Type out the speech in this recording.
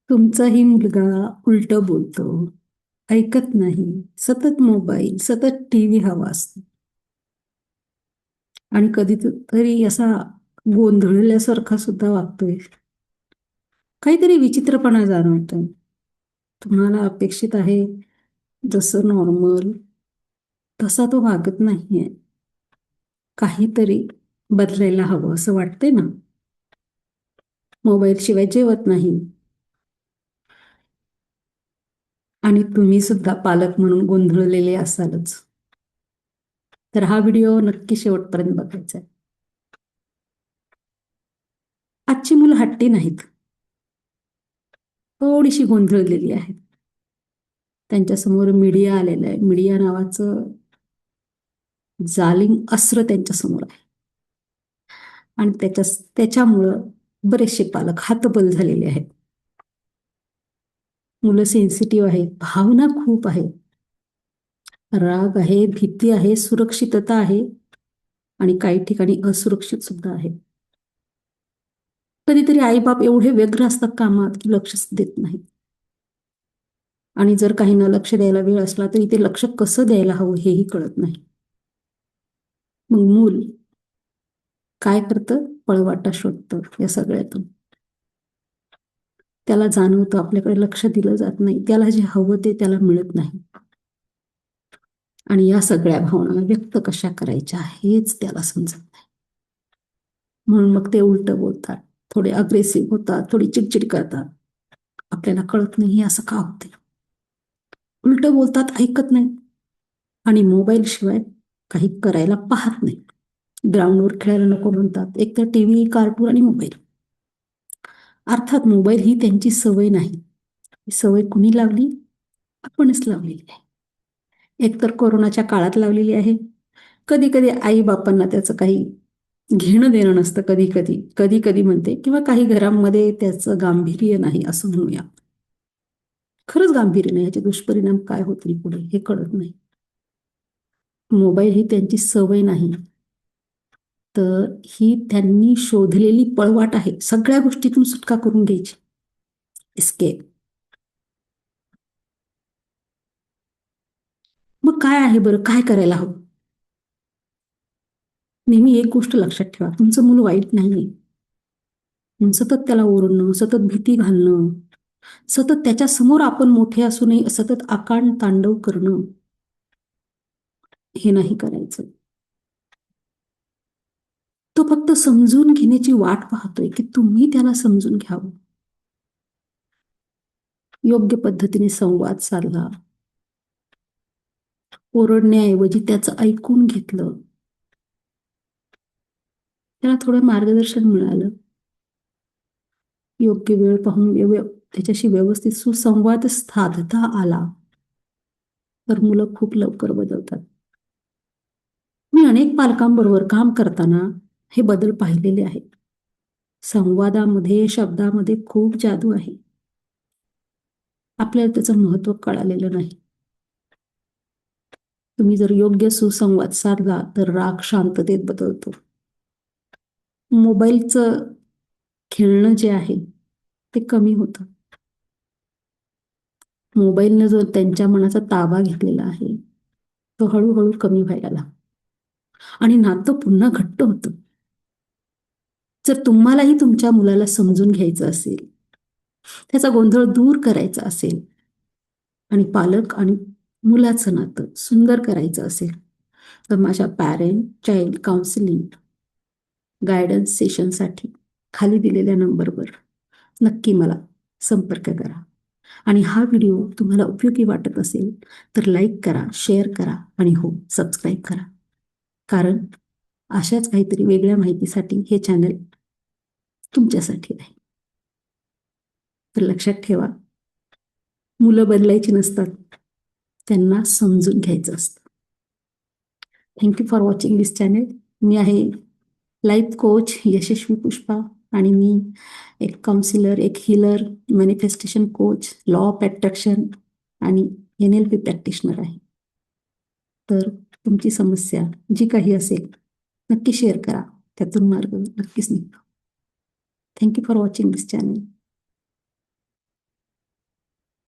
तुमचाही मुलगा उलटं बोलतो, ऐकत नाही, सतत मोबाईल, सतत टीव्ही हवा असतो आणि कधीतरी असा गोंधळल्यासारखा सुद्धा वागतोय. काहीतरी विचित्रपणा जाणवतो. तुम्हाला अपेक्षित आहे जसं नॉर्मल तसा तो वागत नाहीये. काहीतरी बदलायला हवं असं वाटतंय ना. मोबाईल शिवाय जेवत नाही आणि तुम्ही सुद्धा पालक म्हणून गोंधळलेले असालच. तर हा व्हिडिओ नक्की शेवटपर्यंत बघायचा आहे. आजची मुलं हट्टी नाहीत, थोडीशी गोंधळलेली आहेत. त्यांच्यासमोर मीडिया आलेला आहे. मीडिया नावाचं जालिम अस्त्र त्यांच्यासमोर आहे आणि त्याच्यामुळं बरेचसे पालक हतबल झालेले आहेत. मुलं सेन्सिटिव्ह आहेत, भावना खूप आहेत. राग आहे, भीती आहे, सुरक्षितता आहे आणि काही ठिकाणी असुरक्षित सुद्धा आहे. कधीतरी आईबाप एवढे व्यग्र असतात कामात की लक्षच देत नाहीत. आणि जर काहींना लक्ष द्यायला वेळ असला तरी ते लक्ष कसं द्यायला हवं हेही कळत नाही. मग मूल काय करतं? पळवाटा शोधतं या सगळ्यातून. त्याला जाणवतं आपल्याकडे लक्ष दिलं जात नाही, त्याला जे हवं ते त्याला मिळत नाही आणि या सगळ्या भावना व्यक्त कशा करायच्या हेच त्याला समजत नाही. म्हणून मग ते उलट बोलतात, थोडे अग्रेसिव्ह होतात, थोडी चिडचिड करतात. आपल्याला कळत नाही असं का होते. उलट बोलतात, ऐकत नाही आणि मोबाईल शिवाय काही करायला पाहत नाही. ग्राउंडवर खेळायला नको म्हणतात, एकतर टीव्ही, कार्टून आणि मोबाईल. अर्थात मोबाईल ही त्यांची सवय नाही. ही सवय कुणी लावली? आपणच लावलेली आहे. एकतर कोरोनाच्या काळात लावलेली आहे. कधी कधी आई बापांना त्याचं काही घेणं देणं नसतं. कधी कधी कधी कधी म्हणते किंवा काही घरांमध्ये त्याचं गांभीर्य नाही असं म्हणूया. खरंच गांभीर्य नाही, याचे दुष्परिणाम काय होतील पुढे हे कळत नाही. मोबाईल ही त्यांची सवय नाही, तर ही त्यांनी शोधलेली पळवाट आहे. सगळ्या गोष्टीतून सुटका करून घ्यायची, एस्केप. मग काय आहे बरं, काय करायला हवं? नेहमी एक गोष्ट लक्षात ठेवा, तुमचं मूल वाईट नाहीये. सतत त्याला ओरडणं, सतत भीती घालणं, सतत त्याच्या समोर आपण मोठे असू नये सतत आकांड तांडव करणं, हे नाही करायचं. तो फक्त समजून घेण्याची वाट पाहतोय की तुम्ही त्याला समजून घ्यावं. योग्य पद्धतीने संवाद साधला, ओरडण्याऐवजी त्याचं ऐकून घेतलं, त्याला थोडं मार्गदर्शन मिळालं, योग्य वेळ पाहून त्याच्याशी व्यवस्थित सुसंवाद साधता आला, तर मुलं खूप लवकर बदलतात. मी अनेक पालकांबरोबर काम करताना हे बदल पाहिलेले आहेत. संवादामध्ये, शब्दामध्ये खूप जादू आहे. आपल्याला त्याचं महत्त्व कळालेलं नाही. तुम्ही जर योग्य सुसंवाद साधला तर राग शांततेत बदलतो. मोबाईलचं खेळणं जे आहे ते कमी होतं. मोबाईलनं जो त्यांच्या मनाचा ताबा घेतलेला आहे तो हळूहळू कमी व्हायला लागतो आणि नातं पुन्हा घट्ट होतं. जर तुम्हालाही तुमच्या मुलाला समजून घ्यायचं असेल, त्याचा गोंधळ दूर करायचा असेल आणि पालक आणि मुलाचं नातं सुंदर करायचं असेल, तर माझ्या पॅरेंट चाइल्ड काउन्सिलिंग गायडन्स सेशनसाठी खाली दिलेल्या नंबरवर नक्की मला संपर्क करा. आणि हा व्हिडिओ तुम्हाला उपयोगी वाटत असेल तर लाईक करा, शेअर करा आणि हो, सबस्क्राईब करा. कारण अशाच काहीतरी वेगळ्या माहितीसाठी हे चॅनल तुमच्यासाठी आहे. तर लक्षात ठेवा, मुलं बदलायची नसतात, त्यांना समजून घ्यायचं असतं. Thank you for watching this channel. मी आहे लाईफ कोच यशस्वी पुष्पा आणि मी एक काउन्सिलर, एक healer, manifestation coach, law of attraction आणि NLP प्रॅक्टिशनर आहे. तर तुमची समस्या जी काही असेल नक्की शेअर करा, त्यातून मार्ग नक्कीच निघतो. Thank you for watching this channel.